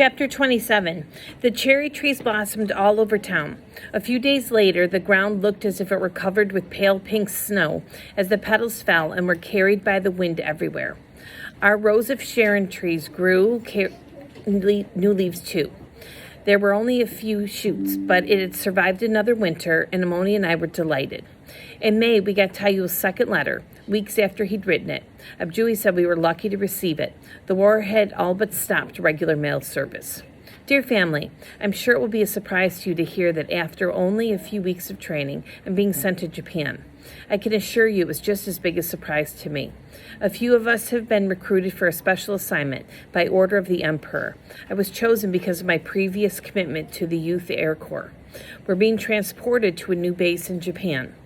Chapter 27. The cherry trees blossomed all over town. A few days later, the ground looked as if it were covered with pale pink snow as the petals fell and were carried by the wind everywhere. Our rows of Sharon trees grew new leaves too. There were only a few shoots, but it had survived another winter, and Amoni and I were delighted. In May, we got Tayul's second letter, weeks after he'd written it. Abjui said we were lucky to receive it. The war had all but stopped regular mail service. Dear family, I'm sure it will be a surprise to you to hear that after only a few weeks of training, I'm being sent to Japan. I can assure you it was just as big a surprise to me. A few of us have been recruited for a special assignment by order of the Emperor. I was chosen because of my previous commitment to the Youth Air Corps. We're being transported to a new base in Japan.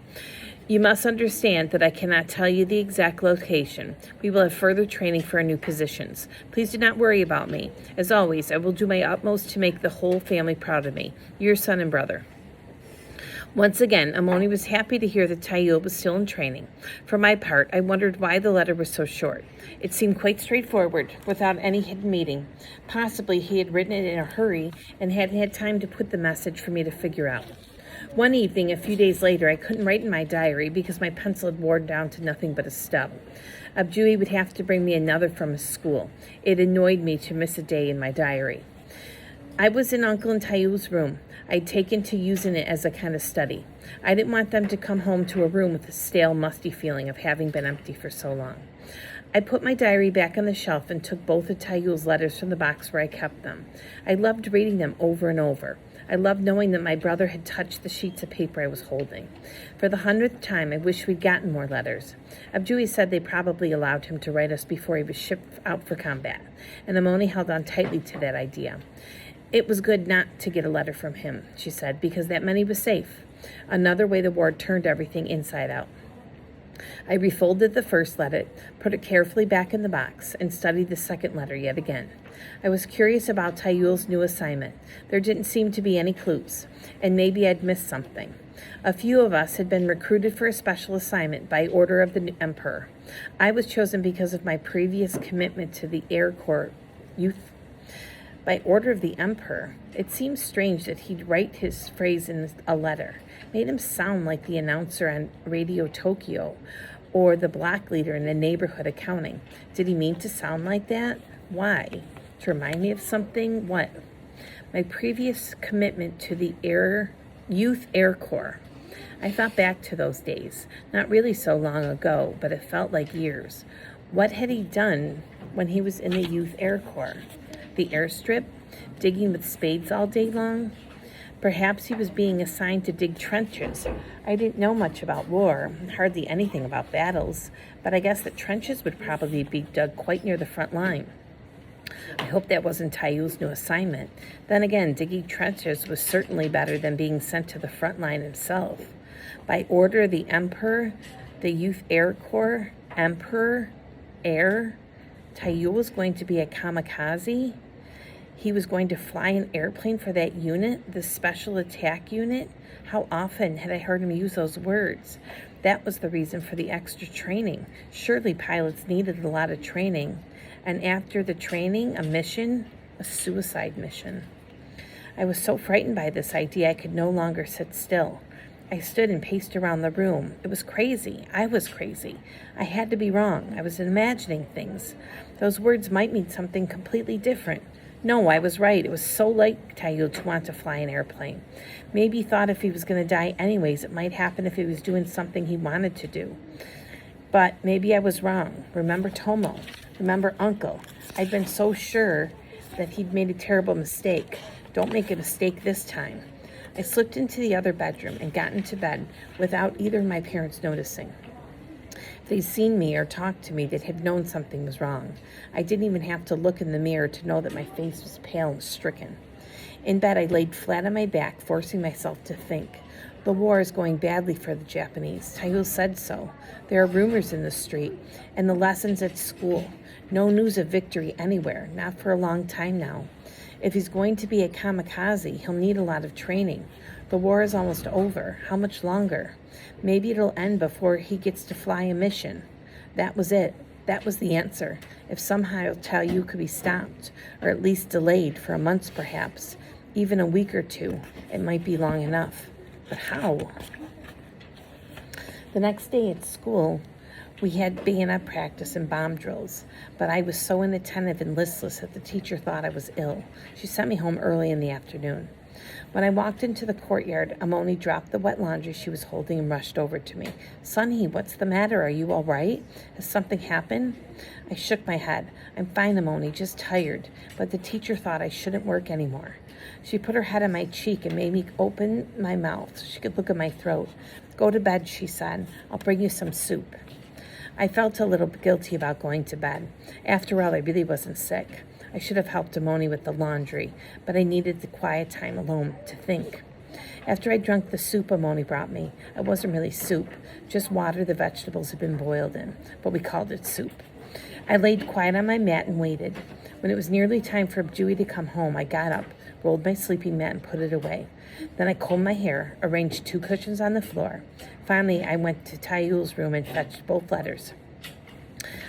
You must understand that I cannot tell you the exact location. We will have further training for our new positions. Please do not worry about me. As always, I will do my utmost to make the whole family proud of me. Your son and brother. Once again, Amoni was happy to hear that Tayul was still in training. For my part, I wondered why the letter was so short. It seemed quite straightforward, without any hidden meaning. Possibly he had written it in a hurry and hadn't had time to put the message for me to figure out. One evening, a few days later, I couldn't write in my diary because my pencil had worn down to nothing but a stub. Abjui would have to bring me another from his school. It annoyed me to miss a day in my diary. I was in Uncle and Tayul's room. I'd taken to using it as a kind of study. I didn't want them to come home to a room with a stale, musty feeling of having been empty for so long. I put my diary back on the shelf and took both of Tayul's letters from the box where I kept them. I loved reading them over and over. I loved knowing that my brother had touched the sheets of paper I was holding. For the 100th time, I wished we'd gotten more letters. Abjui said they probably allowed him to write us before he was shipped out for combat, and Amoni held on tightly to that idea. It was good not to get a letter from him, she said, because that meant he was safe. Another way the war turned everything inside out. I refolded the first letter, put it carefully back in the box, and studied the second letter yet again. I was curious about Tayul's new assignment. There didn't seem to be any clues, and maybe I'd missed something. A few of us had been recruited for a special assignment by order of the Emperor. I was chosen because of my previous commitment to the Air Corps youth. By order of the Emperor, it seemed strange that he'd write his phrase in a letter. Made him sound like the announcer on Radio Tokyo or the block leader in the neighborhood accounting. Did he mean to sound like that? Why? To remind me of something? What? My previous commitment to the Youth Air Corps. I thought back to those days. Not really so long ago, but it felt like years. What had he done when he was in the Youth Air Corps? The airstrip? Digging with spades all day long? Perhaps he was being assigned to dig trenches. I didn't know much about war, hardly anything about battles, but I guess that trenches would probably be dug quite near the front line. I hope that wasn't Tayul's new assignment. Then again, digging trenches was certainly better than being sent to the front line himself. By order of the Emperor, the Youth Air Corps, Emperor, Air, Tayul was going to be a kamikaze. He was going to fly an airplane for that unit, the Special Attack Unit. How often had I heard him use those words? That was the reason for the extra training. Surely pilots needed a lot of training. And after the training, a mission, a suicide mission. I was so frightened by this idea I could no longer sit still. I stood and paced around the room. It was crazy. I was crazy. I had to be wrong. I was imagining things. Those words might mean something completely different. No, I was right. It was so like Tayul to want to fly an airplane. Maybe he thought if he was going to die anyways, it might happen if he was doing something he wanted to do. But maybe I was wrong. Remember Tomo? Remember Uncle? I'd been so sure that he'd made a terrible mistake. Don't make a mistake this time. I slipped into the other bedroom and got into bed without either of my parents noticing. If they'd seen me or talked to me, they'd have known something was wrong. I didn't even have to look in the mirror to know that my face was pale and stricken. In bed, I laid flat on my back, forcing myself to think. The war is going badly for the Japanese. Tayul said so. There are rumors in the street, and the lessons at school. No news of victory anywhere, not for a long time now. If he's going to be a kamikaze, he'll need a lot of training. The war is almost over. How much longer? Maybe it'll end before he gets to fly a mission. That was it. That was the answer. If somehow Taiyu could be stopped, or at least delayed for a month perhaps, even a week or two, it might be long enough. But how? The next day at school, we had bayonet practice and bomb drills, but I was so inattentive and listless that the teacher thought I was ill. She sent me home early in the afternoon. When I walked into the courtyard, Amoni dropped the wet laundry she was holding and rushed over to me. Sonny, what's the matter? Are you all right? Has something happened? I shook my head. I'm fine, Amoni, just tired. But the teacher thought I shouldn't work anymore. She put her head on my cheek and made me open my mouth so she could look at my throat. Go to bed, she said. I'll bring you some soup. I felt a little guilty about going to bed. After all, I really wasn't sick. I should have helped Amoni with the laundry, but I needed the quiet time alone to think. After I drank the soup Amoni brought me, it wasn't really soup, just water the vegetables had been boiled in, but we called it soup. I laid quiet on my mat and waited. When it was nearly time for Dewey to come home, I got up, rolled my sleeping mat, and put it away. Then I combed my hair, arranged 2 cushions on the floor. Finally, I went to Taiyul's room and fetched both letters.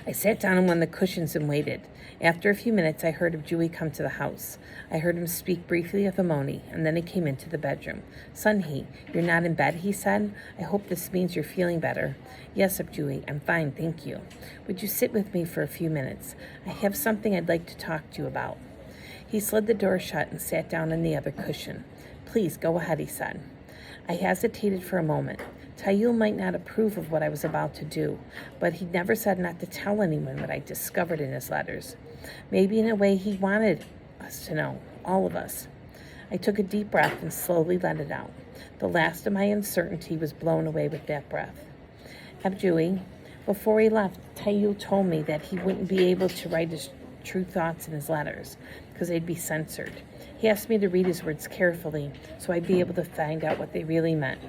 I sat down on one of the cushions and waited. After a few minutes, I heard of Dewey come to the house. I heard him speak briefly of Amoni, and then he came into the bedroom. Sunhee, you're not in bed, he said. I hope this means you're feeling better. Yes, Dewey, I'm fine, thank you. Would you sit with me for a few minutes? I have something I'd like to talk to you about. He slid the door shut and sat down on the other cushion. Please, go ahead, he said. I hesitated for a moment. Taiyul might not approve of what I was about to do, but he never said not to tell anyone what I discovered in his letters. Maybe in a way he wanted us to know, all of us. I took a deep breath and slowly let it out. The last of my uncertainty was blown away with that breath. Abjui, before he left, Taiyul told me that he wouldn't be able to write his true thoughts in his letters because they'd be censored. He asked me to read his words carefully so I'd be able to find out what they really meant.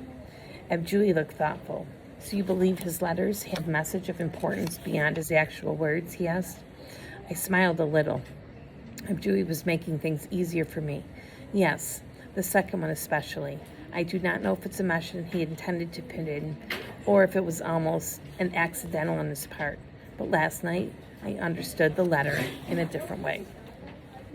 Abjui looked thoughtful. So you believe his letters have a message of importance beyond his actual words, he asked. I smiled a little. Abjui was making things easier for me. Yes, the second one especially. I do not know if it's a message he intended to put in or if it was almost an accidental on his part. But last night, I understood the letter in a different way.